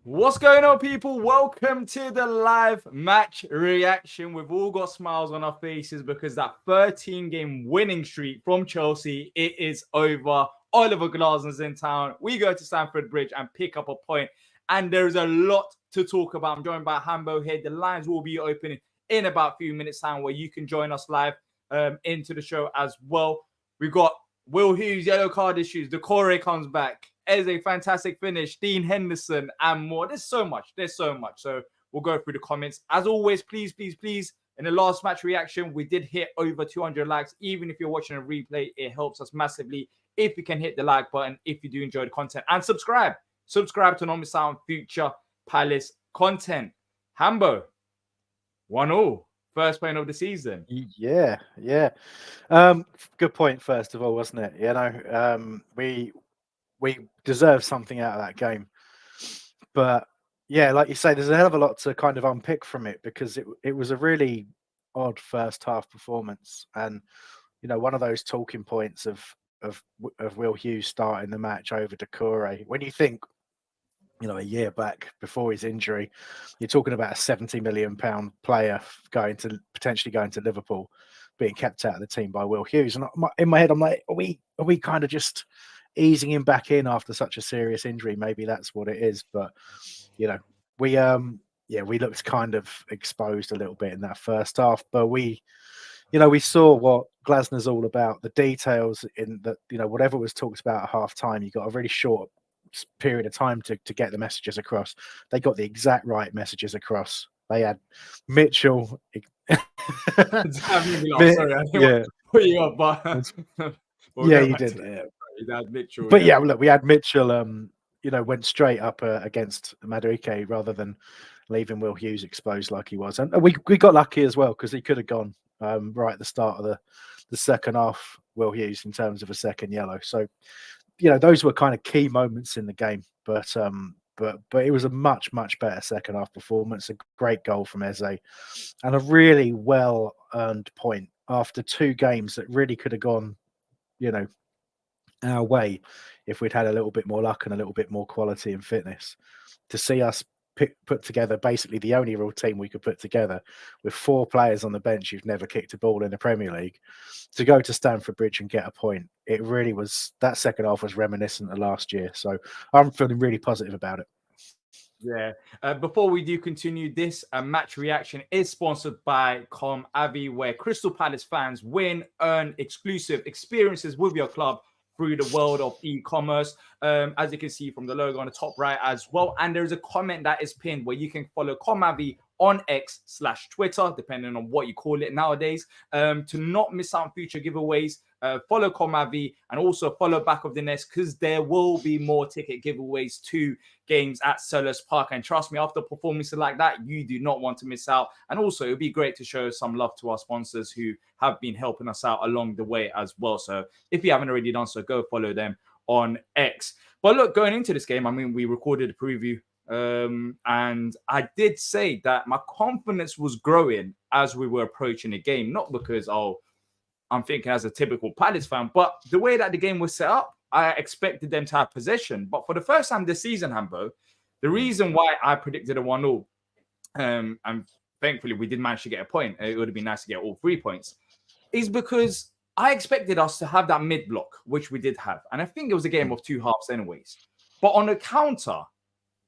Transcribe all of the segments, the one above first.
What's going on, people? Welcome to the live match reaction. We've all got smiles on our faces because that 13-game winning streak from Chelsea, it is over. Oliver Glasner's in town. We go to Stamford Bridge and pick up a point. And there's a lot to talk about. I'm joined by Hambo here. The lines will be opening in about a few minutes' time where you can join us live into the show as well. We've got Will Hughes, yellow card issues. Decore comes back. Eze, fantastic finish. Dean Henderson and more. There's so much. So we'll go through the comments. As always, please, in the last match reaction, we did hit over 200 likes. Even if you're watching a replay, it helps us massively if you can hit the like button, if you do enjoy the content. And subscribe. Subscribe to not miss out on future Palace content. Hambo, 1-0. First point of the season. Yeah. Good point, first of all, wasn't it? We deserve something out of that game. But yeah, like you say, there's a hell of a lot to kind of unpick from it because it was a really odd first half performance. And, one of those talking points of Will Hughes starting the match over Decore. When you think, a year back before his injury, you're talking about a £70 million player potentially going to Liverpool, being kept out of the team by Will Hughes. And in my head, I'm like, are we kind of just easing him back in after such a serious injury? Maybe that's what it is. But we looked kind of exposed a little bit in that first half. But we saw what Glasner's all about. The details in that, whatever was talked about at half time, you got a really short period of time to get the messages across. They got the exact right messages across. They had Mitchell. Sorry, I didn't want to put you up, but yeah, you did. Mitchell, but look, we had Mitchell. Went straight up against Madueke rather than leaving Will Hughes exposed like he was, and we got lucky as well because he could have gone right at the start of the second half. Will Hughes in terms of a second yellow. So those were kind of key moments in the game, but it was a much better second half performance. A great goal from Eze, and a really well earned point after two games that really could have gone, our way if we'd had a little bit more luck and a little bit more quality and fitness. To see us put together basically the only real team we could put together with four players on the bench who've never kicked a ball in the Premier League, to go to Stamford Bridge and get a point, it really was, that second half was reminiscent of last year. So I'm feeling really positive about it. Yeah. Before we do continue, this match reaction is sponsored by ComAve, where Crystal Palace fans earn exclusive experiences with your club through the world of e-commerce, as you can see from the logo on the top right as well. And there's a comment that is pinned where you can follow ComAve on X/Twitter, depending on what you call it nowadays, to not miss out on future giveaways. Follow ComAve and also follow Back of the Nest, because there will be more ticket giveaways to games at Selhurst Park. And trust me, after performances like that, you do not want to miss out. And also, it would be great to show some love to our sponsors who have been helping us out along the way as well. So if you haven't already done so, go follow them on X. But look, going into this game, I mean, we recorded a preview, and I did say that my confidence was growing as we were approaching the game, not because, I'm thinking as a typical Palace fan, but the way that the game was set up, I expected them to have possession. But for the first time this season, Hambo, the reason why I predicted a 1-0, and thankfully we did manage to get a point, it would have been nice to get all 3 points, is because I expected us to have that mid block, which we did have. And I think it was a game of two halves anyways. But on the counter,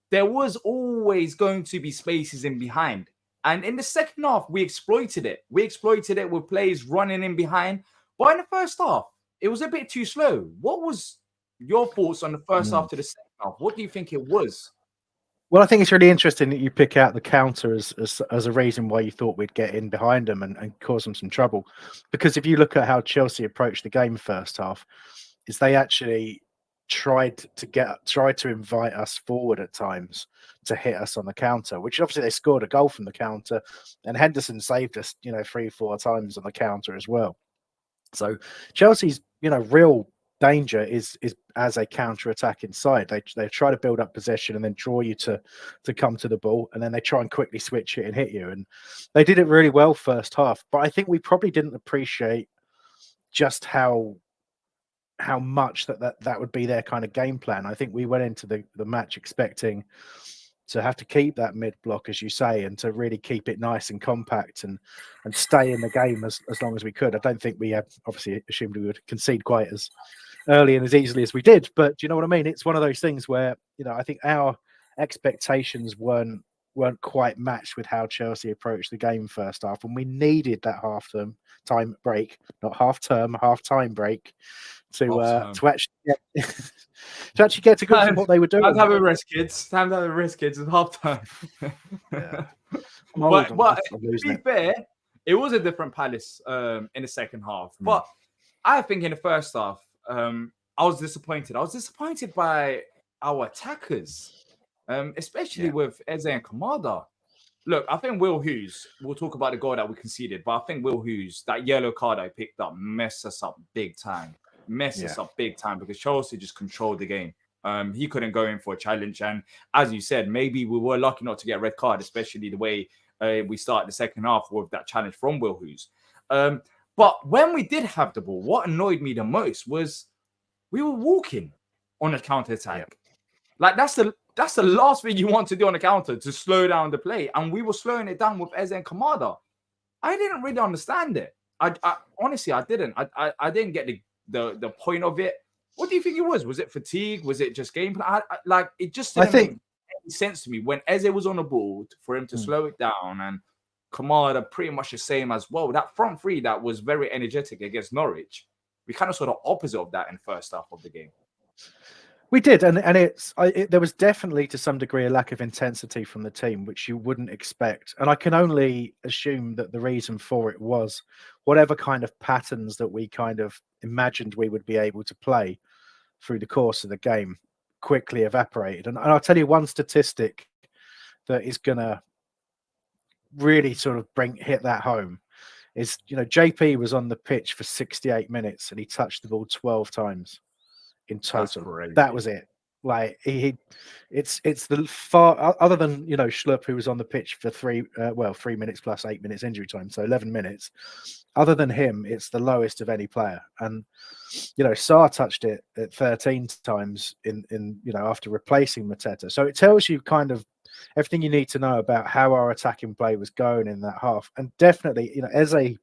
there was always going to be spaces in behind. And in the second half, we exploited it. We exploited it with players running in behind. But in the first half, it was a bit too slow. What was your thoughts on the first half to the second half? What do you think it was? Well, I think it's really interesting that you pick out the counter as a reason why you thought we'd get in behind them and cause them some trouble. Because if you look at how Chelsea approached the game first half, is they actually tried to invite us forward at times to hit us on the counter, which obviously they scored a goal from the counter, and Henderson saved us, 3-4 times on the counter as well. So Chelsea's, real danger is as a counter attack inside. They try to build up possession and then draw you to come to the ball, and then they try and quickly switch it and hit you. And they did it really well first half, but I think we probably didn't appreciate just how much that would be their kind of game plan. I think we went into the match expecting to have to keep that mid block, as you say, and to really keep it nice and compact and stay in the game as long as we could. I don't think we obviously assumed we would concede quite as early and as easily as we did, but do you know what I mean? It's one of those things where, you know, I think our expectations weren't quite matched with how Chelsea approached the game first half, and we needed that half-time break, not half-time break, to actually get, to actually get to grips with what they were doing. Time to have a rest, kids. Time to have a rest, kids. It's half time. Yeah. But to be fair, it was a different Palace in the second half. But I think in the first half, I was disappointed. I was disappointed by our attackers, especially with Eze and Kamada. Look, I think Will Hughes, we'll talk about the goal that we conceded, but I think Will Hughes, that yellow card I picked up, messed us up big time. Because Chelsea just controlled the game. He couldn't go in for a challenge. And as you said, maybe we were lucky not to get a red card, especially the way we started the second half with that challenge from Will Hughes. But when we did have the ball, what annoyed me the most was we were walking on a counter-attack. Yep. Like, that's the last thing you want to do on a counter, to slow down the play. And we were slowing it down with Eze and Kamada. I didn't really understand it. I honestly, I didn't. I didn't get the point of it. What do you think it was? Was it fatigue? Was it just gameplay? Like, it just didn't make any sense to me when Eze was on the ball for him to slow it down, and Kamada pretty much the same as well. That front three that was very energetic against Norwich, we kind of saw the opposite of that in the first half of the game. We did, and there was definitely to some degree a lack of intensity from the team, which you wouldn't expect. And I can only assume that the reason for it was whatever kind of patterns that we kind of imagined we would be able to play through the course of the game quickly evaporated. And I'll tell you one statistic that is going to really sort of hit that home is, you know, JP was on the pitch for 68 minutes and he touched the ball 12 times. In total, that was it. Like it's the far other than, you know, Schlupp, who was on the pitch for 3 minutes plus 8 minutes injury time, so 11 minutes. Other than him, it's the lowest of any player. And you know, Sarr touched it at 13 times in you know, after replacing Mateta. So it tells you kind of everything you need to know about how our attacking play was going in that half. And definitely, you know, Eze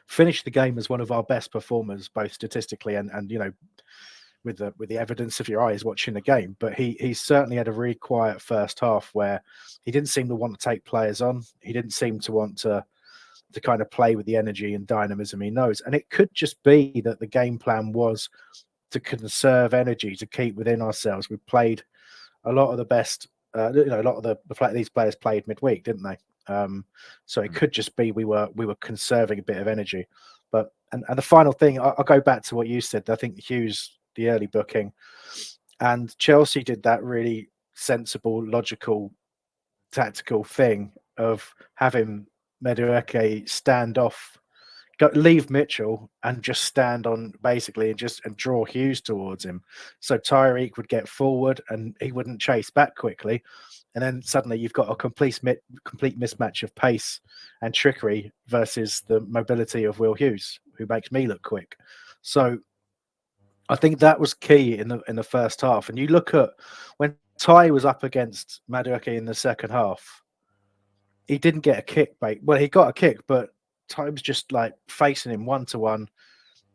finished the game as one of our best performers, both statistically and you know, with the evidence of your eyes watching the game. But he certainly had a really quiet first half where he didn't seem to want to take players on. He didn't seem to want to kind of play with the energy and dynamism he knows. And it could just be that the game plan was to conserve energy, to keep within ourselves. We played a lot of the best, you know, a lot of these players played midweek, didn't they? So it could just be we were conserving a bit of energy. But and the final thing, I'll go back to what you said. I think Hughes, the early booking, and Chelsea did that really sensible, logical, tactical thing of having Madueke stand off, leave Mitchell and just stand on basically and draw Hughes towards him. So Tyreek would get forward and he wouldn't chase back quickly. And then suddenly you've got a complete mismatch of pace and trickery versus the mobility of Will Hughes, who makes me look quick. So I think that was key in the first half. And you look at when Ty was up against Madueke in the second half, he didn't get a kick, mate. Well, he got a kick, but Ty was just like facing him 1-to-1,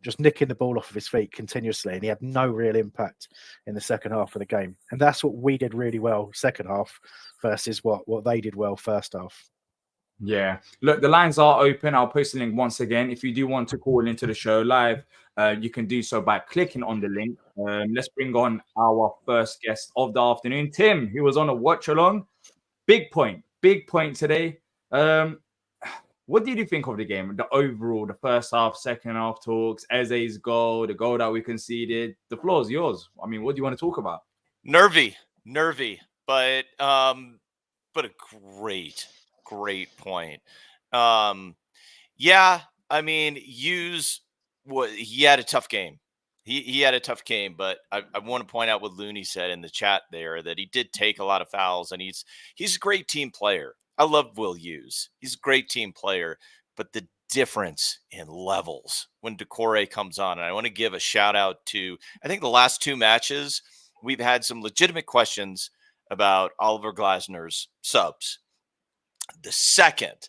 just nicking the ball off of his feet continuously. And he had no real impact in the second half of the game. And that's what we did really well second half versus what they did well first half. Yeah. Look, the lines are open. I'll post the link once again. If you do want to call into the show live, you can do so by clicking on the link. Let's bring on our first guest of the afternoon, Tim, who was on a watch along. Big point today. What did you think of the game? The overall, the first half, second half talks, Eze's goal, the goal that we conceded. The floor is yours. I mean, what do you want to talk about? Nervy, but a great point. Yeah, I mean, Hughes, he had a tough game. He had a tough game, but I want to point out what Looney said in the chat there, that he did take a lot of fouls, and he's a great team player. I love Will Hughes. He's a great team player, but the difference in levels when Decore comes on, and I want to give a shout out to, I think the last 2 matches, we've had some legitimate questions about Oliver Glasner's subs. The second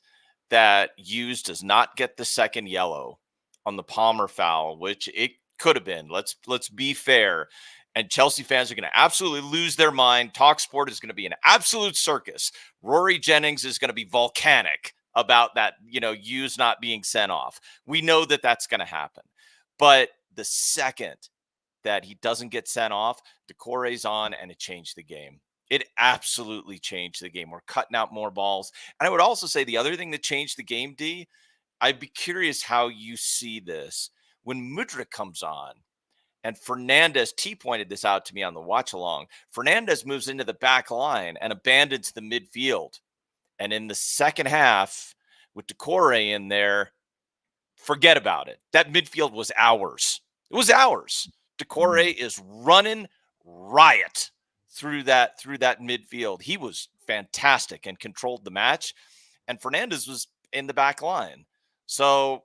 that Hughes does not get the second yellow on the Palmer foul, which it could have been. Let's be fair. And Chelsea fans are going to absolutely lose their mind. TalkSport is going to be an absolute circus. Rory Jennings is going to be volcanic about that, Hughes not being sent off. We know that that's going to happen. But the second that he doesn't get sent off, Decore's on, and it changed the game. It absolutely changed the game. We're cutting out more balls. And I would also say the other thing that changed the game, D, I'd be curious how you see this. When Mudryk comes on, and Fernandez, T pointed this out to me on the watch along, Fernandez moves into the back line and abandons the midfield. And in the second half, with Decore in there, forget about it. That midfield was ours. It was ours. Decore is running riot through that midfield. He was fantastic and controlled the match. And Fernandez was in the back line. So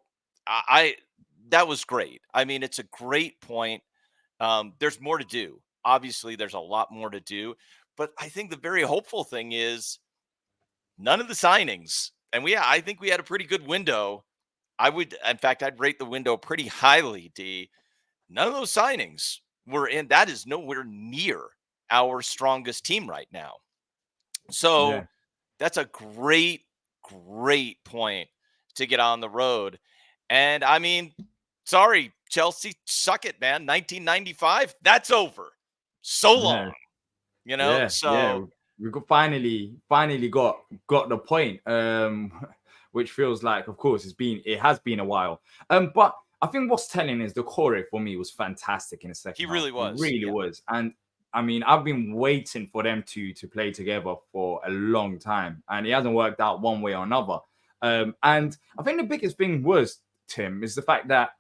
that was great. I mean, it's a great point. There's more to do. Obviously, there's a lot more to do. But I think the very hopeful thing is none of the signings. And I think we had a pretty good window. I'd rate the window pretty highly, D. None of those signings were in. That is nowhere near our strongest team right now. So that's a great point to get on the road. And I mean, sorry, Chelsea, suck it, man. 1995, that's over. So long, So we got finally got the point. Which feels like, of course, it has been a while. But I think what's telling is Decore for me was fantastic in the second. He really was. He really was. And I mean, I've been waiting for them to play together for a long time, and it hasn't worked out one way or another. And I think the biggest thing was, Tim, is the fact that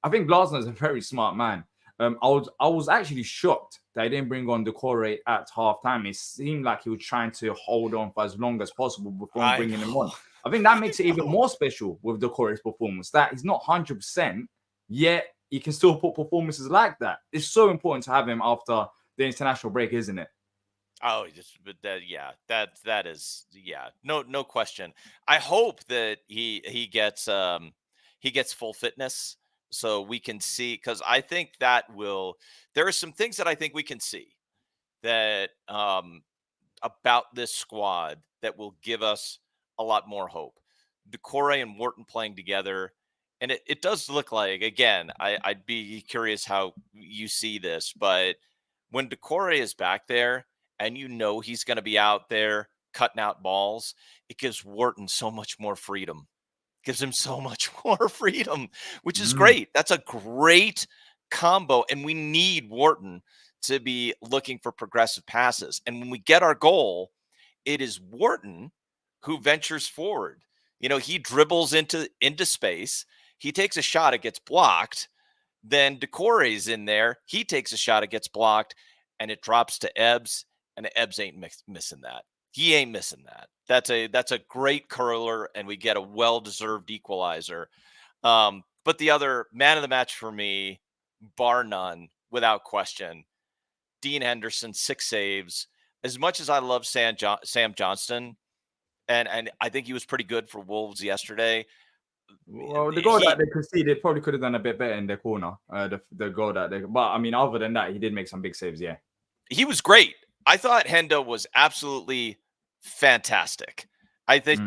I think Glasner is a very smart man. I was actually shocked that he didn't bring on Decore at halftime. It seemed like he was trying to hold on for as long as possible before bringing him on. I think that makes it even more special with Decore's performance, that he's not 100%, yet he can still put performances like that. It's so important to have him after the international break, isn't it? Oh, that is no question. I hope that he gets full fitness so we can see, because I think there are some things that I think we can see that about this squad that will give us a lot more hope. Decore and Wharton playing together, and it does look like, again, I'd be curious how you see this, but when Decore is back there and he's going to be out there cutting out balls, it gives Wharton so much more freedom. Gives him so much more freedom, which is great. That's a great combo, and we need Wharton to be looking for progressive passes. And when we get our goal, it is Wharton who ventures forward. He dribbles into space. He takes a shot, it gets blocked. Then Decore's in there. He takes a shot, it gets blocked, and it drops to Ebbs, and Ebbs ain't missing that. He ain't missing that. That's a great curler, and we get a well-deserved equalizer. But the other man of the match for me, bar none, without question, Dean Henderson, 6 saves. As much as I love Sam Johnston, and I think he was pretty good for Wolves yesterday. Well, the goal that they conceded probably could have done a bit better in their corner. The goal but I mean, other than that, he did make some big saves. Yeah, he was great. I thought Hendo was absolutely fantastic. I think.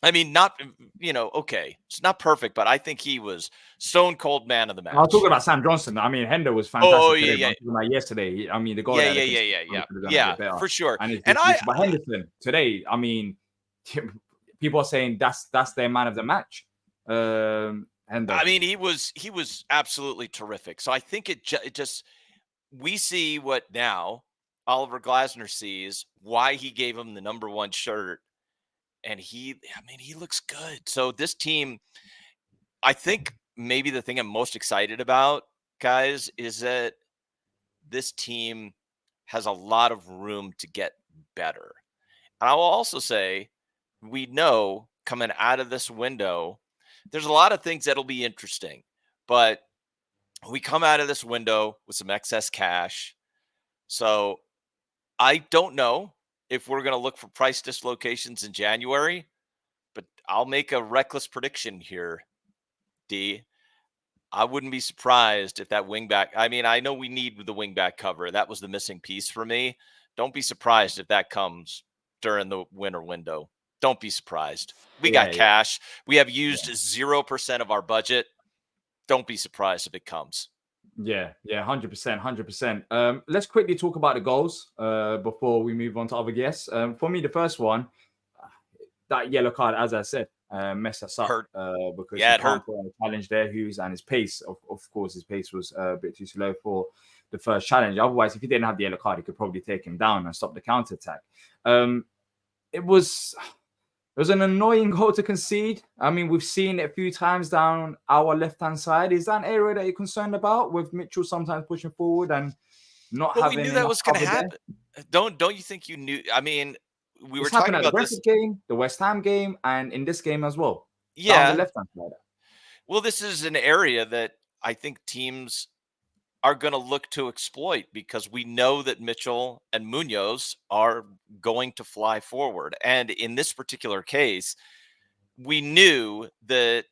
I mean, not okay, it's not perfect, but I think he was stone cold man of the match. I was talking about Sam Johnson. I mean, Hendo was fantastic. Oh yeah. Yesterday, I mean, the goal. Yeah, for sure. But Henderson today, I mean, people are saying that's their man of the match. Hendo. I mean, he was absolutely terrific. So I think it just we see what now Oliver Glasner sees, why he gave him the number 1 shirt. And he looks good. So this team, I think maybe the thing I'm most excited about, guys, is that this team has a lot of room to get better. And I will also say, we know coming out of this window, there's a lot of things that'll be interesting. But we come out of this window with some excess cash. So I don't know if we're going to look for price dislocations in January, but I'll make a reckless prediction here, D. I wouldn't be surprised if that wingback. I mean, I know we need the wingback cover. That was the missing piece for me. Don't be surprised if that comes during the winter window. Don't be surprised. We got cash. We have used 0% of our budget. Don't be surprised if it comes. Yeah, 100%, 100%. Let's quickly talk about the goals before we move on to other guests. For me, the first one, that yellow card, as I said, messed us up because he can't put on a challenge there. Hughes and his pace, of course, his pace was a bit too slow for the first challenge. Otherwise, if he didn't have the yellow card, he could probably take him down and stop the counter attack. It was an annoying goal to concede. I mean, we've seen it a few times down our left-hand side. Is that an area that you're concerned about with Mitchell sometimes pushing forward and not having? We knew that was going to happen. Don't you think you knew? I mean, we were talking about this game, the West Ham game, and in this game as well. Yeah, down the left-hand side. Well, this is an area that I think teams are going to look to exploit because we know that Mitchell and Munoz are going to fly forward. And in this particular case, we knew that,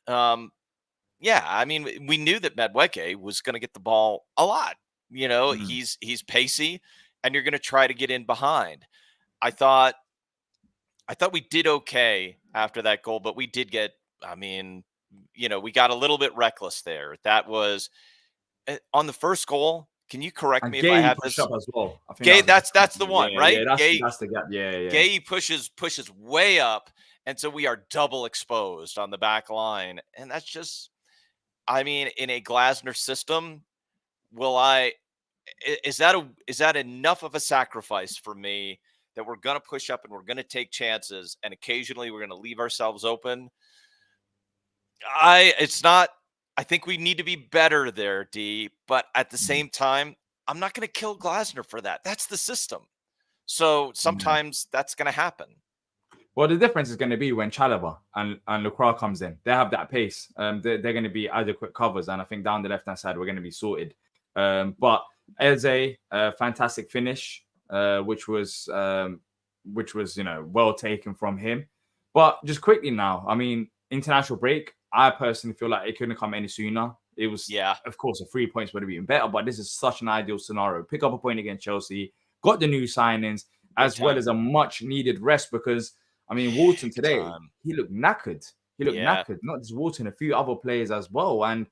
I mean, we knew that Madueke was going to get the ball a lot. You know, he's pacey, and you're going to try to get in behind. I thought we did okay after that goal, but we did get, I mean, you know, we got a little bit reckless there. That was on the first goal. Can you correct me if I have this? Up as well. I think Gay, that's the one, right? Yeah, Gay, that's the gap. Yeah. Gay pushes way up, and so we are double exposed on the back line, and that's just, I mean, in a Glasner system, is that enough of a sacrifice for me that we're going to push up and we're going to take chances, and occasionally we're going to leave ourselves open? I think we need to be better there, D. But at the same time, I'm not going to kill Glasner for that. That's the system. So sometimes that's going to happen. Well, the difference is going to be when Chalobah and Lacroix comes in. They have that pace. They're going to be adequate covers. And I think down the left-hand side, we're going to be sorted. But as a fantastic finish, which was well taken from him. But just quickly now, I mean, international break, I personally feel like it couldn't come any sooner. It was, of course, 3 points would have been better, but this is such an ideal scenario. Pick up a point against Chelsea, got the new signings, as well as a much-needed rest because, I mean, Wharton today, he looked knackered. Knackered. Not just Wharton, a few other players as well. And,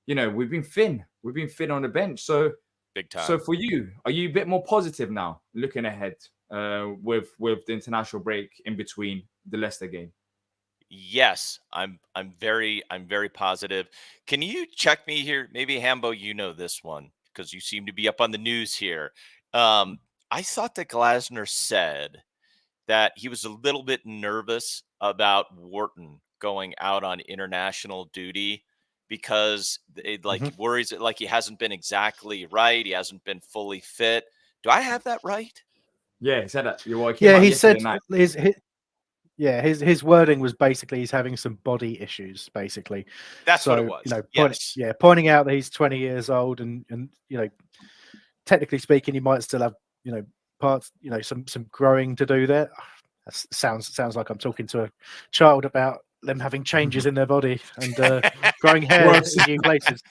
you know, we've been thin. We've been thin on the bench. So, big time. So for you, are you a bit more positive now, looking ahead with the international break in between the Leicester game? Yes, I'm very positive. Can you check me here? Maybe Hambo, you know this one because you seem to be up on the news here. I thought that Glasner said that he was a little bit nervous about Wharton going out on international duty because it worries it like he hasn't been exactly right. He hasn't been fully fit. Do I have that right? Yeah, he said that. He said his wording was basically he's having some body issues, basically. That's what it was. You know, pointing out that he's 20 years old and you know, technically speaking, he might still have, you know, parts, you know, some growing to do there. That sounds like I'm talking to a child about them having changes in their body and growing hair in new places.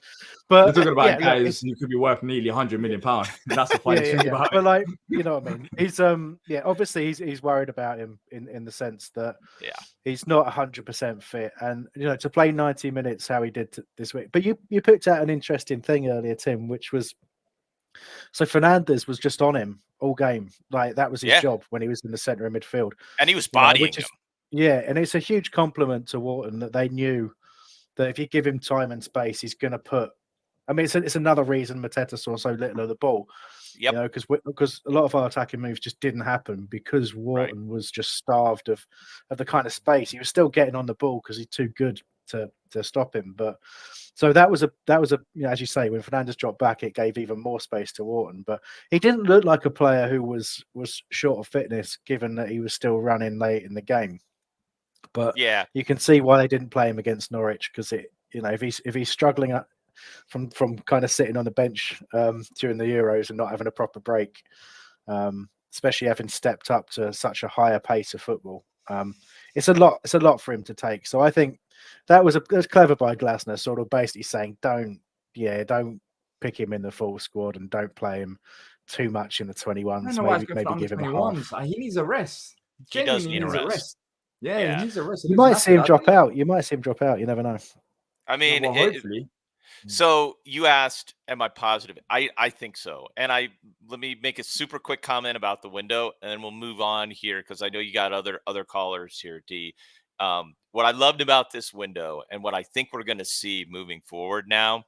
But we're talking about guys who could be worth nearly £100 million. That's the funny thing about it. But like, you know what I mean? He's obviously he's worried about him in the sense that he's not 100% fit, and you know, to play 90 minutes how he did this week. But you picked out an interesting thing earlier, Tim, which was so Fernandez was just on him all game. Like that was his job when he was in the centre of midfield, and he was bodying him. Yeah, and it's a huge compliment to Wharton that they knew that if you give him time and space, he's going to put. I mean, it's another reason Mateta saw so little of the ball. You know, because a lot of our attacking moves just didn't happen because Wharton was just starved of the kind of space. He was still getting on the ball because he's too good to stop him. But so that was a you know, as you say, when Fernandez dropped back, it gave even more space to Wharton. But he didn't look like a player who was short of fitness, given that he was still running late in the game. But you can see why they didn't play him against Norwich because if he's struggling from kind of sitting on the bench during the Euros and not having a proper break, especially having stepped up to such a higher pace of football. It's a lot. It's a lot for him to take. So I think that was clever by Glasner, sort of basically saying, don't pick him in the full squad and don't play him too much in the 21s. I don't know why he's Maybe going give him a half. 21s. He needs a rest. He does Genuinely need a needs rest. Yeah, he needs a rest. You might see him drop out. You might see him drop out. You never know. I mean, well, hopefully. So you asked, am I positive? I think so. And let me make a super quick comment about the window, and then we'll move on here because I know you got other callers here, D. What I loved about this window and what I think we're going to see moving forward now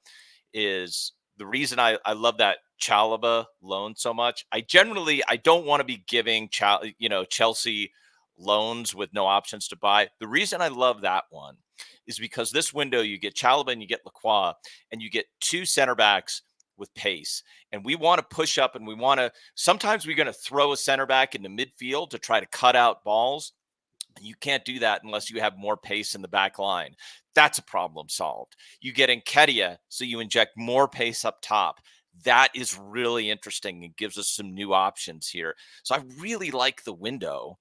is the reason I love that Chalobah loan so much. I don't want to be giving Chelsea loans with no options to buy. The reason I love that one is because this window you get Chalobah and you get Lacroix and you get two center backs with pace. And we want to push up and sometimes we're going to throw a center back into midfield to try to cut out balls. You can't do that unless you have more pace in the back line. That's a problem solved. You get Nketiah, so you inject more pace up top. That is really interesting and gives us some new options here. So I really like the window.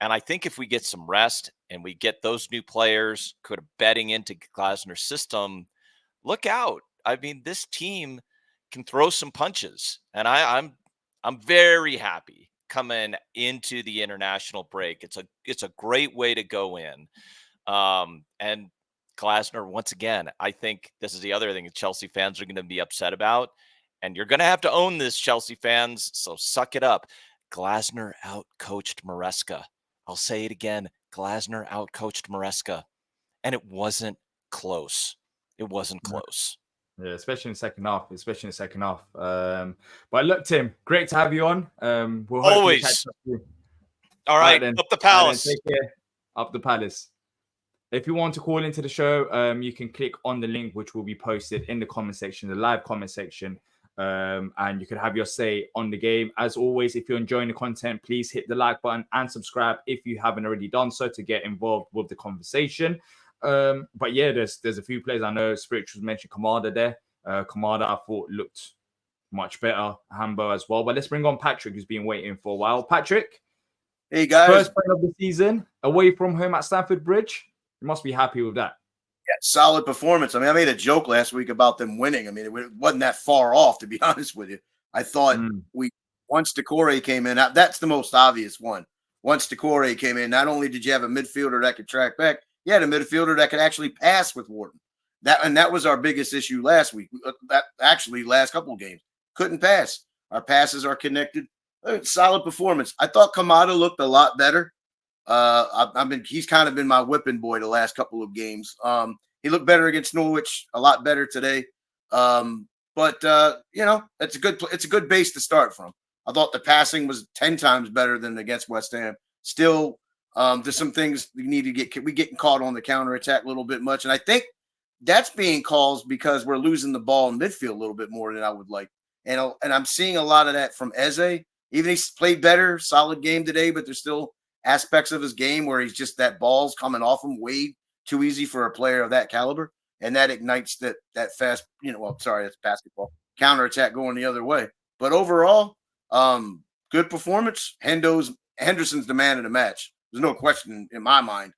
And I think if we get some rest and we get those new players kind of betting into Glasner's system, look out. I mean, this team can throw some punches. And I'm very happy coming into the international break. It's a great way to go in. And Glasner, once again, I think this is the other thing that Chelsea fans are going to be upset about. And you're going to have to own this, Chelsea fans. So suck it up. Glasner out-coached Maresca. I'll say it again. Glasner out-coached Maresca. And it wasn't close. It wasn't close. Yeah, especially in the second half. But look, Tim, great to have you on. We'll always. Catch up soon. All right, then. Up the Palace. Take care. Up the Palace. If you want to call into the show, you can click on the link, which will be posted in the comment section, the live comment section. And you can have your say on the game. As always, if you're enjoying the content, please hit the like button and subscribe if you haven't already done so to get involved with the conversation. But yeah, there's a few players. I know Spirituals mentioned Kamada there. Kamada, I thought, looked much better. Hambo as well. But let's bring on Patrick, who's been waiting for a while. Patrick, hey guys, first play of the season away from home at Stamford Bridge. You must be happy with that. Yeah, solid performance. I mean, I made a joke last week about them winning. I mean, it wasn't that far off, to be honest with you. I thought once Decore came in, that's the most obvious one. Once Decore came in, not only did you have a midfielder that could track back, you had a midfielder that could actually pass with Wharton. That was our biggest issue last week. Last couple of games, couldn't pass. Our passes are connected. Solid performance. I thought Kamada looked a lot better. He's kind of been my whipping boy the last couple of games. He looked better against Norwich, a lot better today. But it's a good base to start from. I thought the passing was 10 times better than against West Ham. Still, there's some things we need to we getting caught on the counterattack a little bit much. And I think that's being caused because we're losing the ball in midfield a little bit more than I would like. And I'm seeing a lot of that from Eze. Even he's played better, solid game today, but there's still aspects of his game where he's just that ball's coming off him way too easy for a player of that caliber. And that ignites that fast, that's basketball counterattack going the other way. But overall, good performance. Henderson's the man of the match. There's no question in my mind.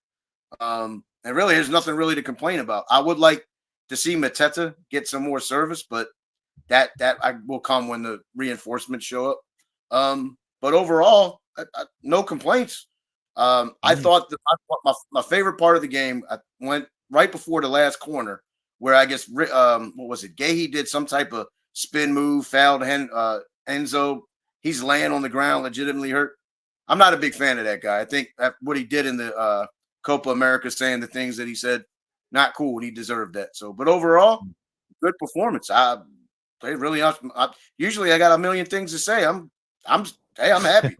And really, there's nothing really to complain about. I would like to see Mateta get some more service, but that will come when the reinforcements show up. But overall, no complaints. I thought my favorite part of the game went right before the last corner, where I guess what was it? Gahey did some type of spin move, fouled Enzo. He's laying on the ground, legitimately hurt. I'm not a big fan of that guy. I think what he did in the Copa America, saying the things that he said, not cool, and he deserved that. So, but overall, good performance. Usually I got a million things to say. I'm happy.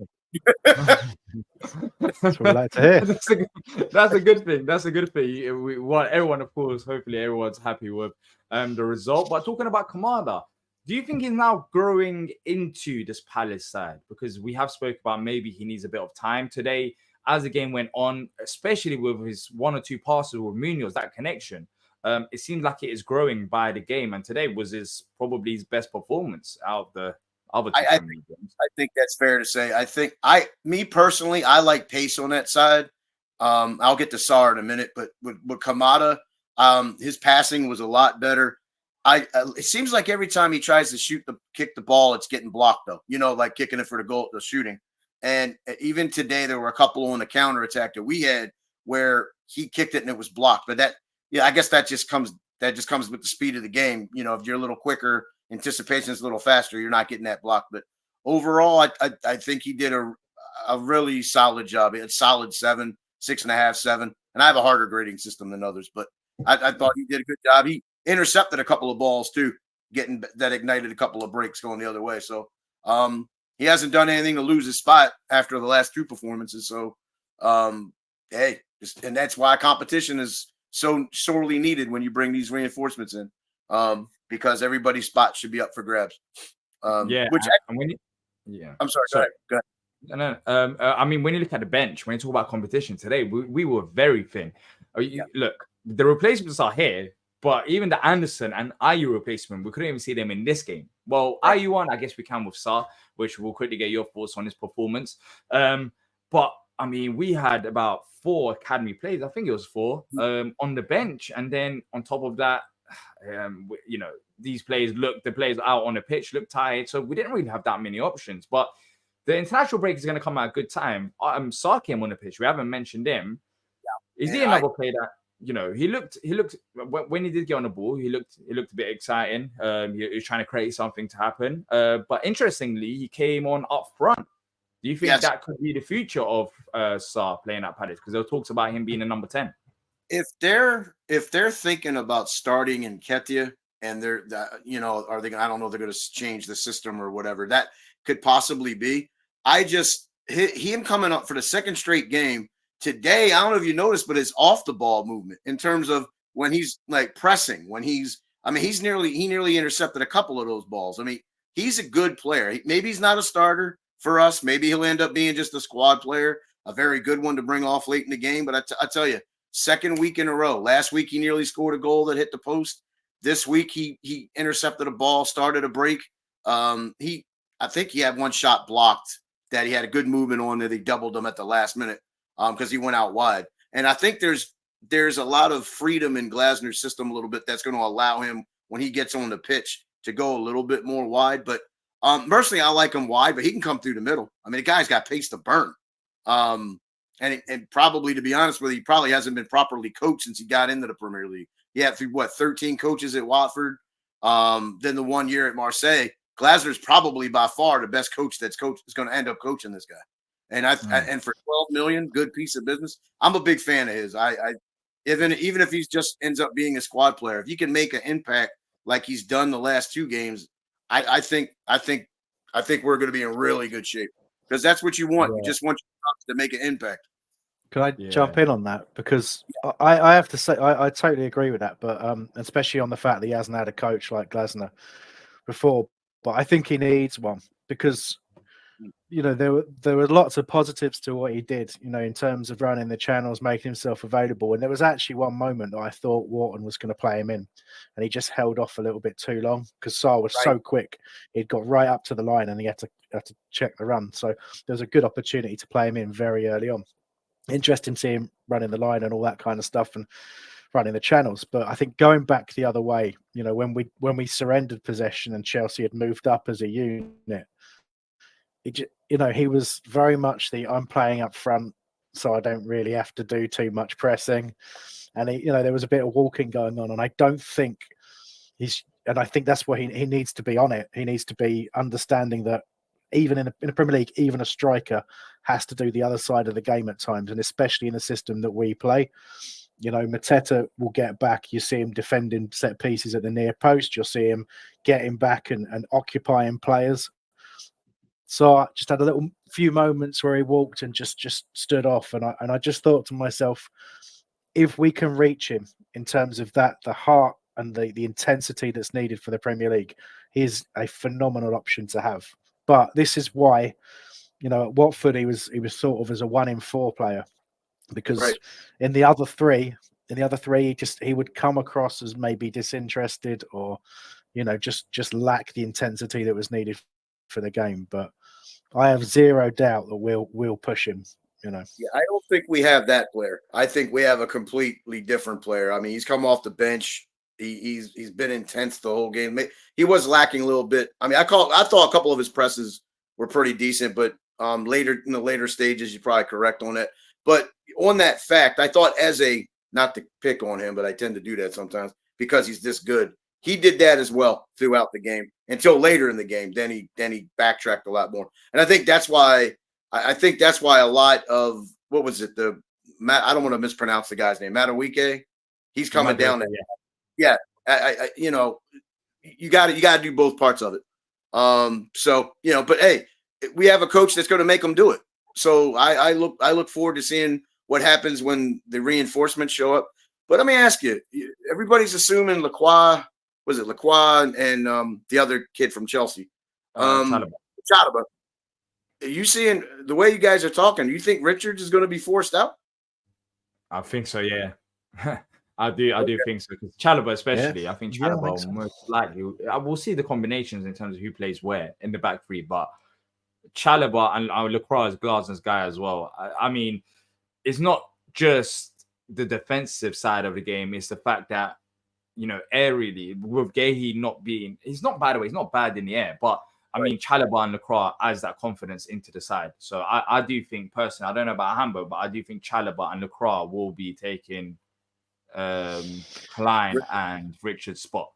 That's what we like to hear. That's a good thing. That's a good thing. We want everyone, of course. Hopefully, everyone's happy with the result. But talking about Kamada, do you think he's now growing into this Palace side? Because we have spoke about maybe he needs a bit of time today as the game went on, especially with his one or two passes with Munoz, that connection. It seems like it is growing by the game, and today was probably his best performance out other two I Premier League games. think that's fair to say. I think me personally, I like pace on that side. I'll get to Sarr in a minute, but with Kamada, his passing was a lot better. It seems like every time he tries to kick the ball, it's getting blocked though. Like kicking it for the goal, the shooting. And even today, there were a couple on the counter attack that we had where he kicked it and it was blocked. But I guess that just comes with the speed of the game. If you're a little quicker, anticipation is a little faster, you're not getting that block. But overall, I think he did a really solid job. He had solid 7, 6.5, 7, and I have a harder grading system than others, but I thought he did a good job. He intercepted a couple of balls too, getting that ignited a couple of breaks going the other way. So he hasn't done anything to lose his spot after the last 2 performances. So and that's why competition is so sorely needed when you bring these reinforcements in, because everybody's spot should be up for grabs. I'm sorry. Go ahead. No. I mean, when you look at the bench, when you talk about competition today, we were very thin. Look, the replacements are here, but even the Anderson and IU replacement, we couldn't even see them in this game. Well, IU one, I guess we can with Sarr, which we'll quickly get your thoughts on his performance. But I mean, we had about 4 academy players. I think it was 4 on the bench, and then on top of that, these players the players out on the pitch look tired, so we didn't really have that many options. But the international break is going to come at a good time. Sarr came on the pitch. We haven't mentioned him. Yeah. Is he another player that he looked when he did get on the ball? He looked a bit exciting. He was trying to create something to happen. But interestingly, he came on up front. Do you think that could be the future of Sarr playing at Palace? Because there were talks about him being a number 10. If they're thinking about starting Nketiah and are they? I don't know if they're going to change the system or whatever. That could possibly be. Him coming up for the second straight game today. I don't know if you noticed, but his off the ball movement in terms of when he's like pressing, he nearly intercepted a couple of those balls. I mean, he's a good player. Maybe he's not a starter for us. Maybe he'll end up being just a squad player, a very good one to bring off late in the game. But I tell you, second week in a row. Last week he nearly scored a goal that hit the post. This week he intercepted a ball, started a break. I think he had one shot blocked that he had a good movement on that he doubled him at the last minute because he went out wide. And I think there's a lot of freedom in Glasner's system a little bit that's going to allow him when he gets on the pitch to go a little bit more wide. But personally, I like him wide, but he can come through the middle. I mean, the guy's got pace to burn. And probably, to be honest with you, he probably hasn't been properly coached since he got into the Premier League. He had 13 coaches at Watford, then the 1 year at Marseille. Glasner's probably by far the best coach is going to end up coaching this guy. And and for 12 million, good piece of business. I'm a big fan of his. Even if he just ends up being a squad player, if he can make an impact like he's done the last 2 games, I think we're going to be in really good shape because that's what you want. You just want your to make an impact. Can I jump in on that? Because I have to say I totally agree with that, but especially on the fact that he hasn't had a coach like Glasner before. But I think he needs one because there were lots of positives to what he did, in terms of running the channels, making himself available. And there was actually one moment that I thought Wharton was going to play him in, and he just held off a little bit too long because Sarr was so quick. He'd got right up to the line and he had to check the run. So there was a good opportunity to play him in very early on. Interesting to see him running the line and all that kind of stuff and running the channels. But I think going back the other way, when we surrendered possession and Chelsea had moved up as a unit, he was very much I'm playing up front, so I don't really have to do too much pressing. And there was a bit of walking going on, and I don't think I think that's why he needs to be on it. He needs to be understanding that even in the Premier League, even a striker has to do the other side of the game at times, and especially in the system that we play. Mateta will get back. You see him defending set pieces at the near post. You'll see him getting back and occupying players. So I just had a few moments where he walked and just stood off, and I just thought to myself, if we can reach him in terms of that, the heart and the intensity that's needed for the Premier League, he's a phenomenal option to have. But this is why, at Watford he was thought of as a 1 in 4 player, because in the other three, he would come across as maybe disinterested or, just lack the intensity that was needed for the game, but I have zero doubt that we'll push him. You know. Yeah, I don't think we have that player. I think we have a completely different player. I mean, he's come off the bench. He's been intense the whole game. He was lacking a little bit. I mean, I thought a couple of his presses were pretty decent, but later in the later stages, you're probably correct on that. But on that fact, I thought not to pick on him, but I tend to do that sometimes because he's this good. He did that as well throughout the game until later in the game. Then he backtracked a lot more, and I think that's why. I think that's why a lot of what was it? I don't want to mispronounce the guy's name. Matawike. He's coming down. Yeah. You know, you got to do both parts of it. So you know, but hey, we have a coach that's going to make them do it. So I look forward to seeing what happens when the reinforcements show up. But let me ask you: everybody's assuming Lacroix. Was it Lacroix and the other kid from Chelsea? Chalaba. Are you seeing the way you guys are talking? Do you think Richards is going to be forced out? I think so. Yeah, I do think so. Because Chalaba, especially, I think Chalaba most likely. We'll see the combinations in terms of who plays where in the back three, but Chalaba and Lacroix is Glasner's guy as well. I mean, it's not just the defensive side of the game; it's the fact that aerially with Gahey not being, he's not by the way, he's not bad in the air, but. I mean, Chalaba and Lacroix adds that confidence into the side. So I do think, personally, I don't know about Hamburg, but I do think Chalaba and Lacroix will be taking Klein and Richard's spot.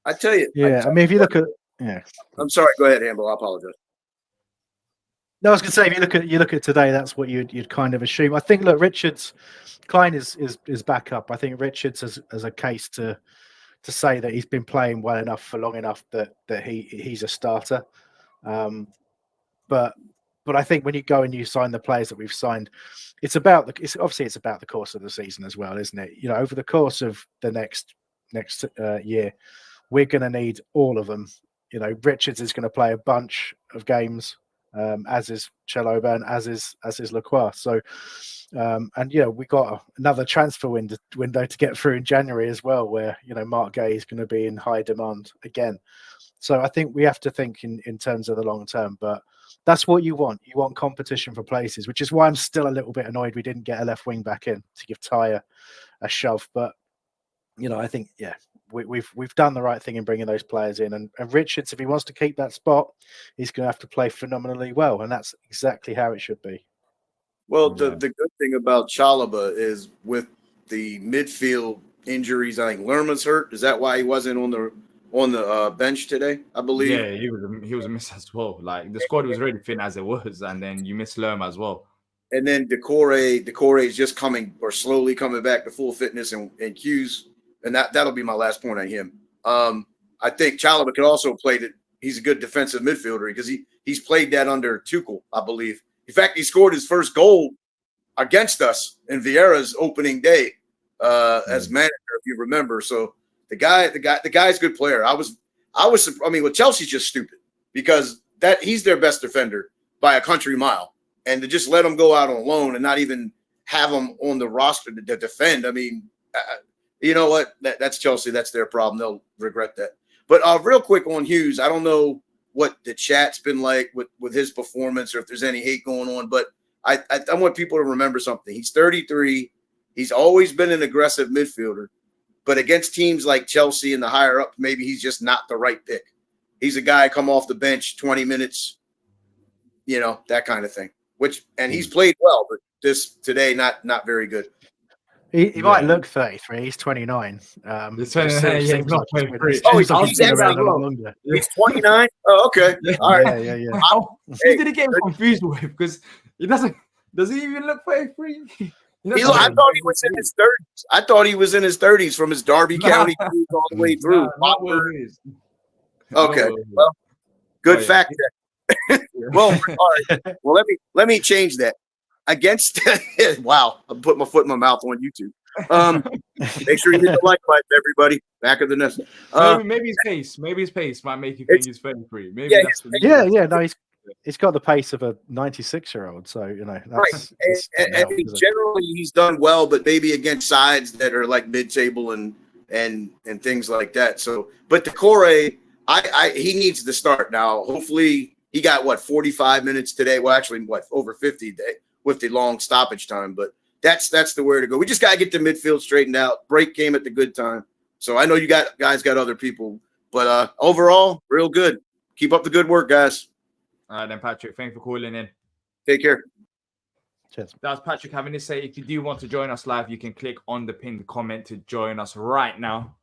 I tell you. Yeah, I mean, if you look at... Yeah. I'm sorry. Go ahead, Hamburg. I apologize. No, I was going to say, if you look at today, that's what you'd kind of assume. I think, look, Klein is back up. I think Richards has a case to say that he's been playing well enough for long enough that he's a starter. But I think when you go and you sign the players that we've signed, it's about the course of the season as well, isn't it? Over the course of the next year, we're going to need all of them. Richards is going to play a bunch of games, as is Chalobah and as is Lacroix. So, we got another transfer window to get through in January as well, where Mark Gay is going to be in high demand again. So I think we have to think in terms of the long term, but that's what you want. You want competition for places, which is why I'm still a little bit annoyed we didn't get a left wing back in to give Ty a shove. But I think we've done the right thing in bringing those players in, and Richards, if he wants to keep that spot, he's going to have to play phenomenally well, and that's exactly how it should be. Well, the good thing about Chalobah is with the midfield injuries, I think Lerma's hurt. Is that why he wasn't on the bench today? I believe. Yeah, he was a miss as well. Like the squad was already thin as it was, and then you miss Lerma as well. And then Decore is just slowly coming back to full fitness and cues, and that'll be my last point on him. I think Chalobah could also play that. He's a good defensive midfielder because he's played that under Tuchel, I believe. In fact, he scored his first goal against us in Vieira's opening day as manager, if you remember. So the guy's a good player. I mean, with Chelsea's just stupid because he's their best defender by a country mile, and to just let him go out on loan and not even have him on the roster to defend. I mean, you know what? That's Chelsea. That's their problem. They'll regret that. But real quick on Hughes, I don't know what the chat's been like with his performance or if there's any hate going on, but I want people to remember something. He's 33. He's always been an aggressive midfielder, but against teams like Chelsea and the higher up, maybe he's just not the right pick. He's a guy come off the bench 20 minutes, that kind of thing, and he's played well, but today, not very good. He might look 33. He's 29. He's not 23. Oh, he's around a lot longer. He's 29. Oh, okay. All right. Yeah. Who did he get confused with? Because he doesn't. Does he even look 33? I thought he was in his 30s. I thought he was in his 30s from his Derby County all the way through. Okay. Well, good fact. Well, all right. Well, let me change that. Against wow, I'm putting my foot in my mouth on YouTube. Make sure you hit the like button, everybody. Back of the nest. Maybe his pace might make you think he's 33. Maybe No, he's got the pace of a 96-year-old. So that's right. And generally he's done well, but maybe against sides that are like mid-table and things like that. So, but Decore, he needs to start now. Hopefully he got 45 minutes today. Well, actually, over 50 today with the long stoppage time. But that's the way to go. We just got to get the midfield straightened out. Break came at the good time. So I know you guys got other people, but overall, real good. Keep up the good work, guys. All right, then, Patrick. Thanks for calling in. Take care. Cheers. That's Patrick having to say, if you do want to join us live, you can click on the pinned comment to join us right now.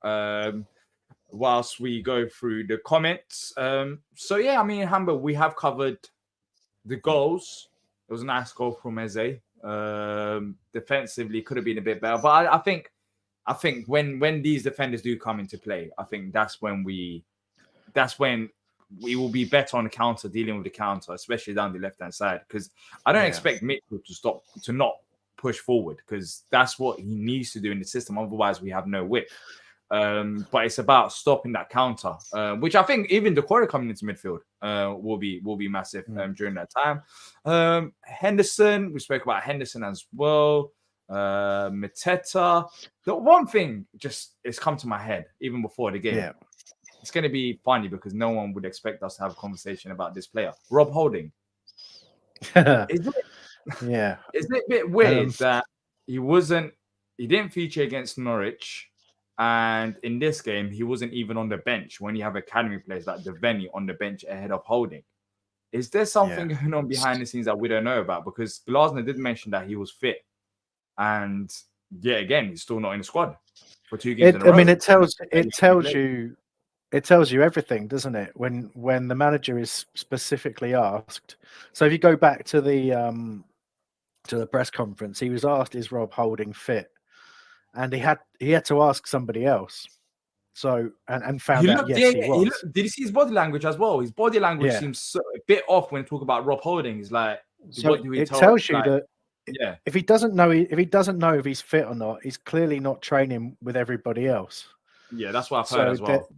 Whilst we go through the comments. So yeah, I mean, Hamber, we have covered the goals. It was a nice goal from Eze. Defensively, could have been a bit better, but I think when these defenders do come into play, I think that's when we will be better on the counter, dealing with the counter, especially down the left-hand side. Because I don't expect Midfield to not push forward, because that's what he needs to do in the system. Otherwise, we have no width. But it's about stopping that counter, which I think even Decore coming into midfield will be massive during that time. Henderson, we spoke about Henderson as well. Mateta. The one thing just has come to my head even before the game. Yeah. It's going to be funny because no one would expect us to have a conversation about this player, Rob Holding. Is it a bit weird that he didn't feature against Norwich? And in this game, he wasn't even on the bench when you have academy players like Devaney on the bench ahead of Holding. Is there something going on behind the scenes that we don't know about? Because Glasner did mention that he was fit. And yeah, again, he's still not in the squad for 2 games in a row. I mean, it tells you everything, doesn't it? When the manager is specifically asked. So if you go back to the press conference, he was asked, "Is Rob Holding fit?" And he had to ask somebody else. So and found out yes, he was. Did you see his body language as well? His body language seems a bit off when talk about Rob Holding. He's like, so it tells you that if he doesn't know if he's fit or not, he's clearly not training with everybody else. Yeah, that's what I've heard as well.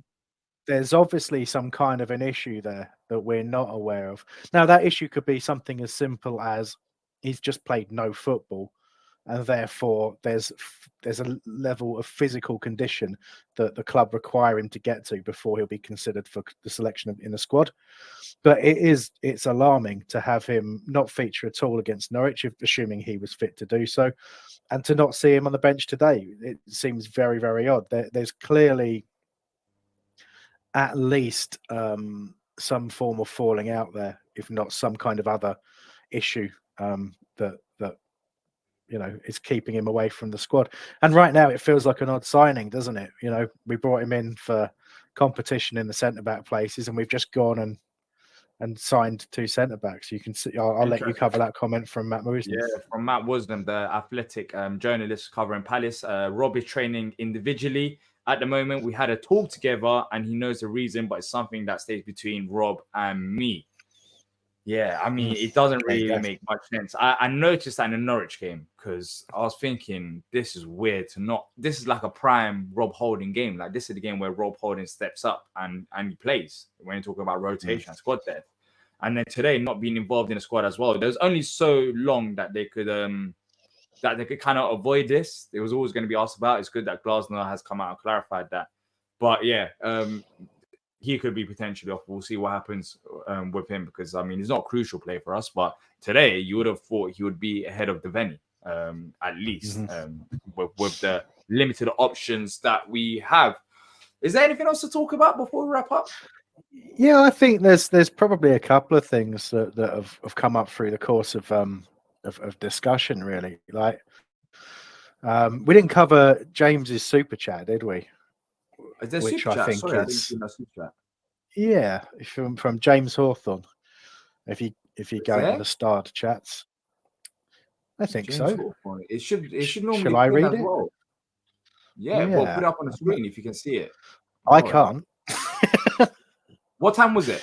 There's obviously some kind of an issue there that we're not aware of. Now, that issue could be something as simple as he's just played no football, and therefore there's a level of physical condition that the club require him to get to before he'll be considered for the selection in the squad. But it's alarming to have him not feature at all against Norwich, assuming he was fit to do so, and to not see him on the bench today. It seems very, very odd. There's clearly at least some form of falling out there, if not some kind of other issue that is keeping him away from the squad. And right now it feels like an odd signing, doesn't it? We brought him in for competition in the centre-back places, and we've just gone and signed 2 centre-backs. You can see, I'll let you cover that comment from Matt Woosnam. Yeah, from Matt Woosnam, the athletic journalist covering Palace. Rob is training individually at the moment. We had a talk together and he knows the reason, but it's something that stays between Rob and me. Yeah, I mean, it doesn't really make much sense. I noticed that in the Norwich game, because I was thinking, this is weird this is like a prime Rob Holding game. Like, this is the game where Rob Holding steps up and he plays when you talk about rotation and squad depth. And then today, not being involved in the squad as well. There's only so long that they could kind of avoid this. It was always going to be asked about. It's good that Glasner has come out and clarified that. But yeah, he could be potentially off. We'll see what happens with him, because I mean, he's not a crucial play for us. But today, you would have thought he would be ahead of Devaney, at least, with the limited options that we have. Is there anything else to talk about before we wrap up? Yeah, I think there's probably a couple of things that have come up through the course of discussion. Really, like we didn't cover James's super chat, did we? Which I think is from James Hawthorne. If you go into the starred chats, I think James so. Hawthorne. It should normally. Shall I read it? Well. Yeah, well, put it up on the screen if you can see it. I can't. What time was it?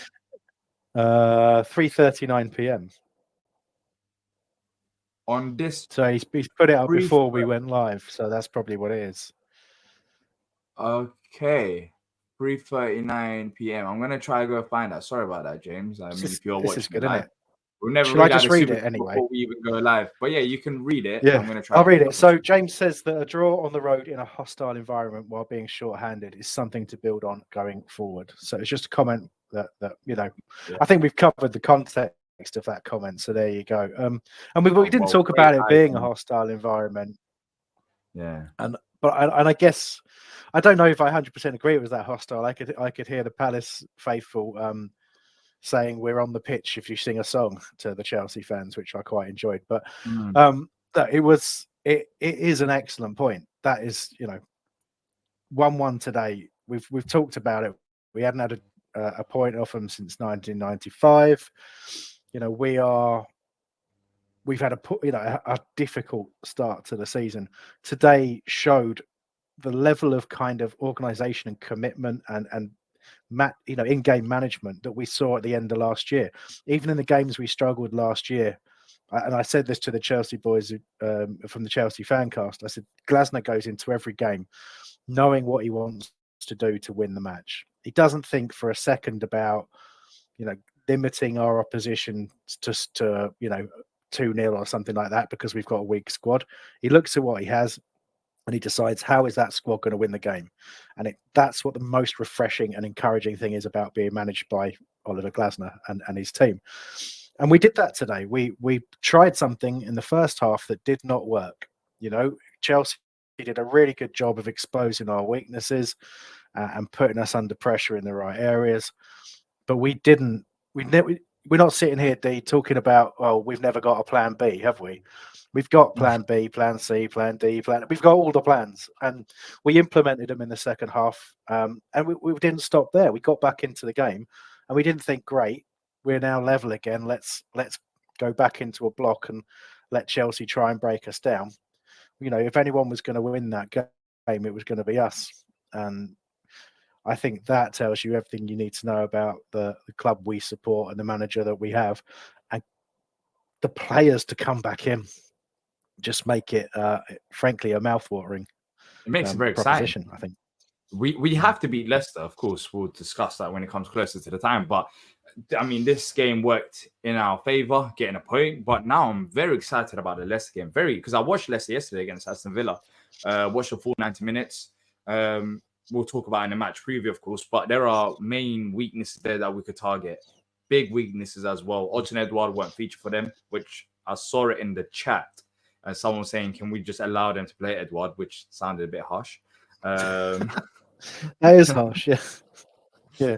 3:39 p.m. On this. So he's put it up before we went live, so that's probably what it is. Okay. 3:39 p.m. I'm gonna try to go find that. Sorry about that, James. I mean, if you're watching good, live, isn't it? we'll never. Should I just read it anyway before we even go live? But yeah, you can read it. Yeah, I'm gonna try. I'll read it. So James says that a draw on the road in a hostile environment while being short-handed is something to build on going forward. So it's just a comment That you know, Yeah. I think we've covered the context of that comment. So there you go. And we didn't Well, talk great about it being a icon. hostile environment. Yeah. But I guess I don't know if I 100% agree it was that hostile. I could hear the Palace faithful saying we're on the pitch if you sing a song to the Chelsea fans, which I quite enjoyed. But it is an excellent point. That is, 1-1 today. We've talked about it. We hadn't had a point off them since 1995. We've had a difficult start to the season. Today showed the level of kind of organization and commitment and in-game management that we saw at the end of last year. Even in the games we struggled last year, and I said this to the Chelsea boys from the Chelsea fancast, I said Glasner goes into every game knowing what he wants to do to win the match. He doesn't think for a second about limiting our opposition to 2-0 or something like that because we've got a weak squad. He looks at what he has and he decides how is that squad going to win the game. And that's what the most refreshing and encouraging thing is about being managed by Oliver Glasner and his team. And we did that today. We tried something in the first half that did not work. Chelsea did a really good job of exposing our weaknesses and putting us under pressure in the right areas. But we're not sitting here, D, talking about, we've never got a plan B, have we? We've got plan B, plan C, plan D, we've got all the plans, and we implemented them in the second half. And we didn't stop there. We got back into the game and we didn't think, great, we're now level again. Let's go back into a block and let Chelsea try and break us down. If anyone was going to win that game, it was going to be us. And I think that tells you everything you need to know about the club we support and the manager that we have. And the players to come back in just make it, frankly, a mouthwatering. It makes it very exciting. I think. We have to beat Leicester, of course. We'll discuss that when it comes closer to the time. But, I mean, this game worked in our favour, getting a point. But now I'm very excited about the Leicester game. Because I watched Leicester yesterday against Aston Villa. Watched the full 90 minutes. We'll talk about in the match preview, of course. But there are main weaknesses there that we could target. Big weaknesses as well. Odsonne-Édouard won't feature for them, which I saw it in the chat. And someone saying, can we just allow them to play Edouard, which sounded a bit harsh. That is harsh, yeah. Yeah.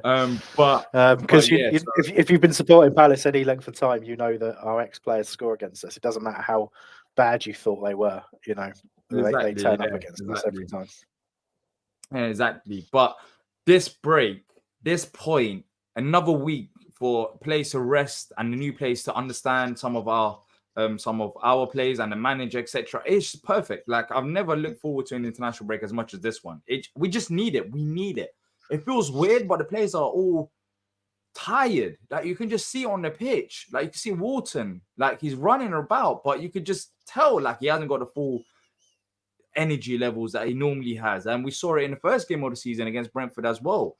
Because if you've been supporting Palace any length of time, you know that our ex-players score against us. It doesn't matter how bad you thought they were, they turn up against us every time. Yeah, exactly. But this point, another week for players to rest and the new players to understand some of our plays and the manager, etc. It's perfect. Like, I've never looked forward to an international break as much as this one. We just need it. We need it. It feels weird, but the players are all tired. Like, you can just see on the pitch. Like, you can see Wharton, like, he's running about, but you could just tell, like, he hasn't got the full energy levels that he normally has. And we saw it in the first game of the season against Brentford as well.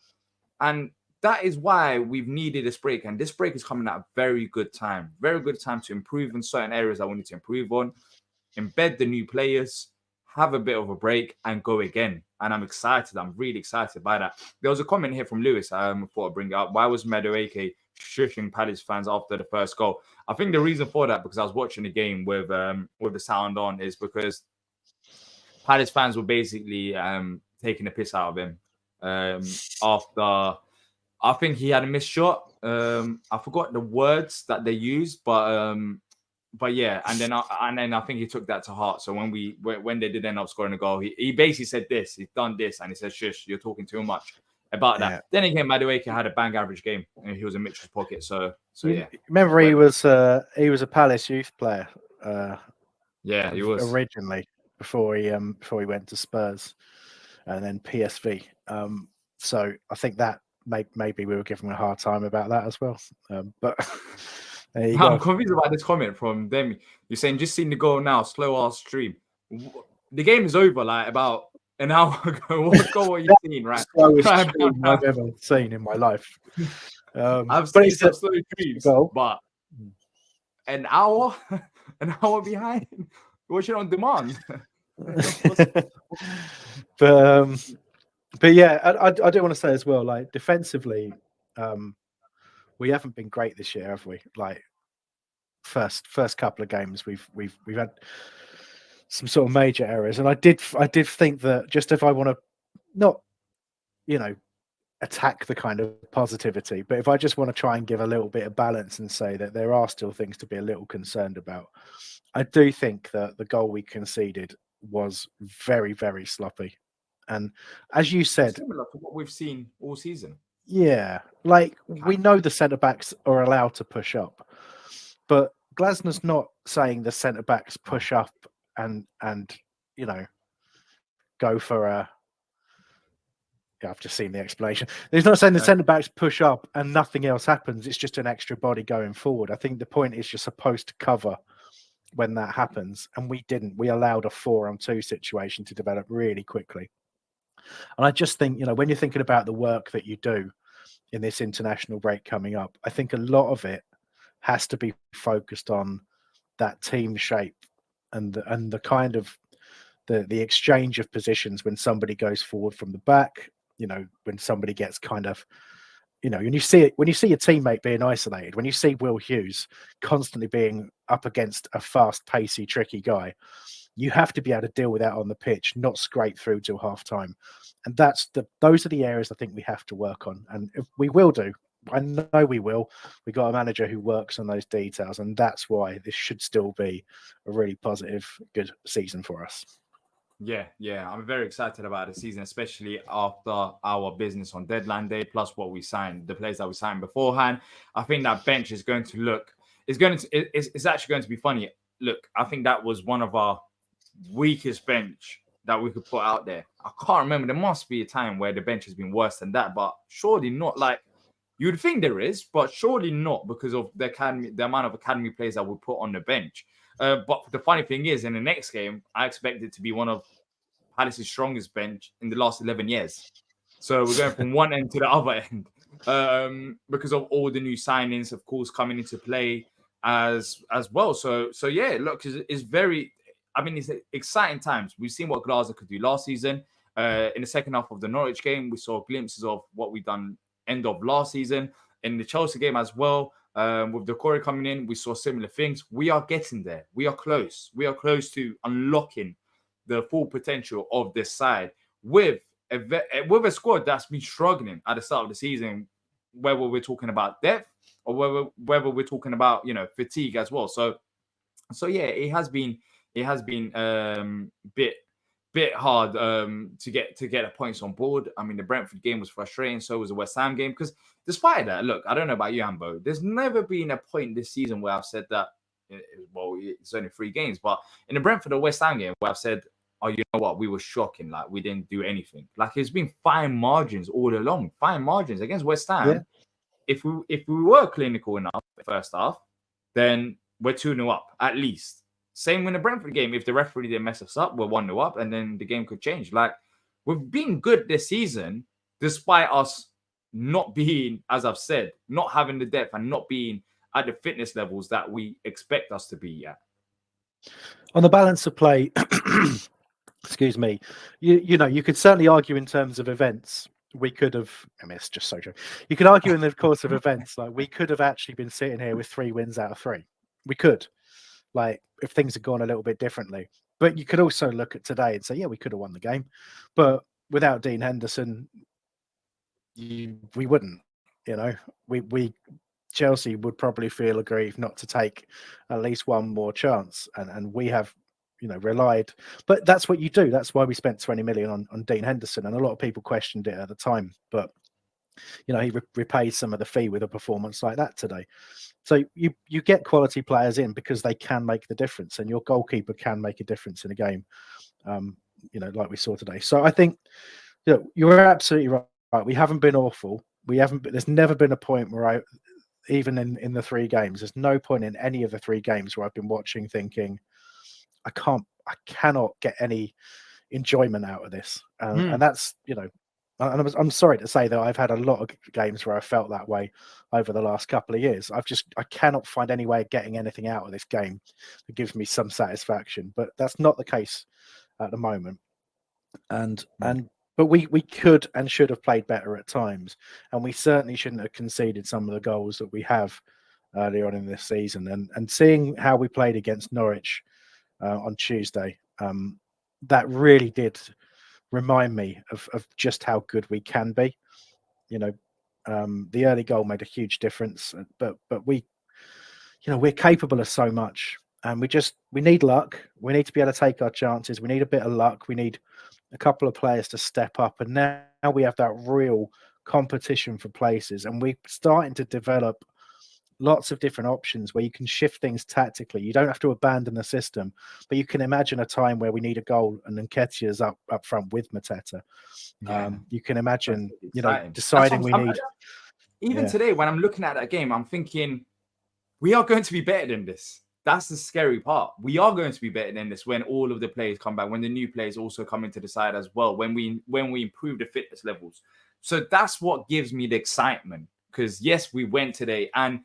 And that is why we've needed this break. And this break is coming at a very good time. Very good time to improve in certain areas that we need to improve on. Embed the new players. Have a bit of a break and go again. And I'm excited. I'm really excited by that. There was a comment here from Lewis. I thought I'd bring it up. Why was Madueke shushing Palace fans after the first goal? I think the reason for that, because I was watching the game with the sound on, is because Palace fans were basically taking the piss out of him after... I think he had a missed shot. I forgot the words that they used, but yeah. And then I think he took that to heart. So when they did end up scoring a goal, he basically said this. He's done this, and he said, "Shush, you're talking too much about that." Yeah. Then again, Madueke had a bang average game, and he was in Mitchell's pocket. So yeah. Remember, he was a Palace youth player. Yeah, he was originally before he went to Spurs, and then PSV. So I think that. Maybe we were giving him a hard time about that as well. But there you go. I'm confused about this comment from them. You're saying, just seen the goal now, slow our stream. The game is over like about an hour ago. What goal are you seeing, right? Slowest stream I've ever seen in my life. I've seen some slow streams, but an hour behind. Watch it on demand. But yeah, I do want to say as well, like defensively, we haven't been great this year, have we? Like first couple of games, we've had some sort of major errors, and I did think that just if I want to not, attack the kind of positivity, but if I just want to try and give a little bit of balance and say that there are still things to be a little concerned about, I do think that the goal we conceded was very, very sloppy. And as you said, similar to what we've seen all season. Yeah, like we know the centre backs are allowed to push up, but Glasner's not saying the centre backs push up and go for a. Yeah, I've just seen the explanation. He's not saying the centre backs push up and nothing else happens. It's just an extra body going forward. I think the point is you're supposed to cover when that happens, and we didn't. We allowed a 4-on-2 situation to develop really quickly. And I just think, when you're thinking about the work that you do in this international break coming up, I think a lot of it has to be focused on that team shape and the kind of the exchange of positions when somebody goes forward from the back, when somebody gets kind of, when you see your teammate being isolated, when you see Will Hughes constantly being up against a fast, pacey, tricky guy, you have to be able to deal with that on the pitch, not scrape through till half time. And those are the areas I think we have to work on. And if we will do, I know we will. We got a manager who works on those details, and that's why this should still be a really positive, good season for us. Yeah, I'm very excited about the season, especially after our business on deadline day, plus what we signed, the players that we signed beforehand. I think that bench is going to look, it's actually going to be funny. Look, I think that was one of our weakest bench that we could put out there. I can't remember. There must be a time where the bench has been worse than that, but surely not. Like you'd think there is, but surely not because of the amount of academy players that we put on the bench. But the funny thing is, in the next game, I expect it to be one of Palace's strongest bench in the last 11 years. So we're going from one end to the other end because of all the new signings, of course, coming into play as well. So yeah, look, it's very. I mean, it's exciting times. We've seen what Glasgow could do last season. In the second half of the Norwich game, we saw glimpses of what we've done end of last season. In the Chelsea game as well, with Decore coming in, we saw similar things. We are getting there. We are close. We are close to unlocking the full potential of this side with a squad that's been struggling at the start of the season, whether we're talking about depth or whether we're talking about fatigue as well. So yeah, it has been bit hard to get the points on board. I mean, the Brentford game was frustrating, so was the West Ham game. Because despite that, look, I don't know about you, Ambo, there's never been a point this season where I've said that. Well, it's only 3 games, but in the Brentford or West Ham game, where I've said, "Oh, you know what? We were shocking. Like we didn't do anything. Like it's been fine margins all along. Fine margins against West Ham. Yeah. If we were clinical enough first half, then we're 2-0 up at least. Same in the Brentford game. If the referee didn't mess us up, we're 1-0 up, and then the game could change. Like we've been good this season, despite us not being, as I've said, not having the depth and not being at the fitness levels that we expect us to be at. On the balance of play, excuse me, you could certainly argue in terms of events. We could have, I mean, it's just so true. You could argue in the course of events, like we could have actually been sitting here with 3 wins out of 3. We could, like, if things had gone a little bit differently. But you could also look at today and say, yeah, we could have won the game. But without Dean Henderson, we wouldn't, we Chelsea would probably feel aggrieved not to take at least one more chance. And we have, relied. But that's what you do. That's why we spent 20 million on Dean Henderson. And a lot of people questioned it at the time. But, he repaid some of the fee with a performance like that today. So you get quality players in because they can make the difference. And your goalkeeper can make a difference in a game, like we saw today. So I think you're absolutely right. We haven't been awful. There's never been a point where even in the 3 games, there's no point in any of the 3 games where I've been watching thinking, I cannot get any enjoyment out of this. And that's, I'm sorry to say that I've had a lot of games where I felt that way over the last couple of years. I cannot find any way of getting anything out of this game that gives me some satisfaction, but that's not the case at the moment. And But we could and should have played better at times, and we certainly shouldn't have conceded some of the goals that we have early on in this season. And seeing how we played against Norwich on Tuesday, that really did remind me of just how good we can be. You know, the early goal made a huge difference, but we, we're capable of so much, and we need luck. We need to be able to take our chances. We need a bit of luck. We need a couple of players to step up, and now we have that real competition for places, and we're starting to develop lots of different options where you can shift things tactically. You don't have to abandon the system, but you can imagine a time where we need a goal and Nketiah's up front with Mateta. You can imagine, deciding we need. Even today, when I'm looking at that game, I'm thinking we are going to be better than this. That's the scary part. We are going to be better than this when all of the players come back, when the new players also come into the side as well, when we improve the fitness levels. So that's what gives me the excitement. Because yes, we went today and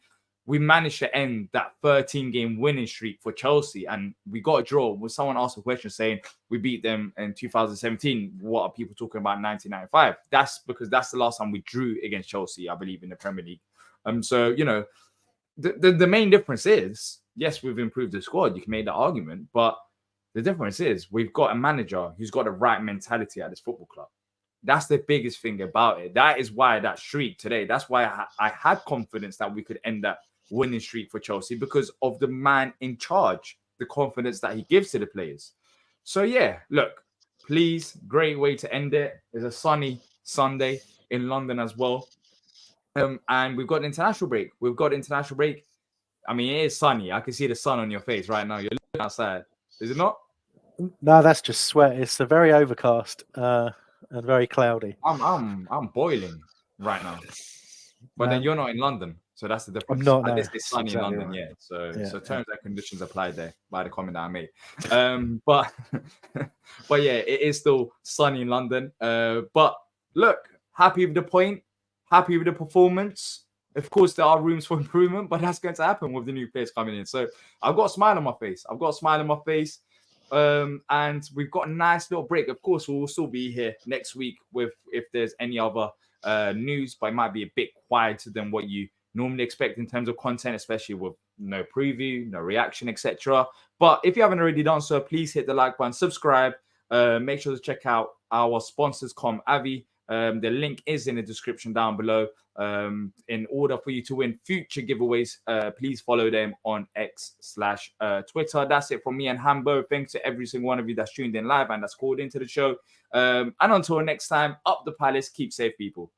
we managed to end that 13-game winning streak for Chelsea, and we got a draw. When someone asked a question saying we beat them in 2017, what are people talking about in 1995? That's because that's the last time we drew against Chelsea, I believe, in the Premier League. So, the main difference is, yes, we've improved the squad. You can make that argument, but the difference is we've got a manager who's got the right mentality at this football club. That's the biggest thing about it. That is why that streak today, that's why I had confidence that we could end that winning streak for Chelsea, because of the man in charge, the confidence that he gives to the players. So yeah, look, please, great way to end it. It's a sunny Sunday in London as well. And we've got an international break. I mean, it is sunny. I can see the sun on your face right now. You're looking outside. Is it not? No, that's just sweat. It's a very overcast and very cloudy. I'm boiling right now. But then you're not in London, so that's the difference. I'm not. At No, least it's sunny exactly in London, right. So terms and conditions applied there by the comment that I made. But yeah, it is still sunny in London. But look, happy with the point, happy with the performance. Of course, there are rooms for improvement, but that's going to happen with the new players coming in. So I've got a smile on my face. And we've got a nice little break. Of course, we'll still be here next week with if there's any other news, but it might be a bit quieter than what you normally expect in terms of content, especially with no preview, no reaction, etc. But if you haven't already done so, please hit the like button, subscribe. Make sure to check out our sponsors, ComAve. The link is in the description down below. In order for you to win future giveaways, please follow them on X/Twitter. That's it from me and Hambo. Thanks to every single one of you that's tuned in live and that's called into the show. And until next time, up the palace, keep safe, people.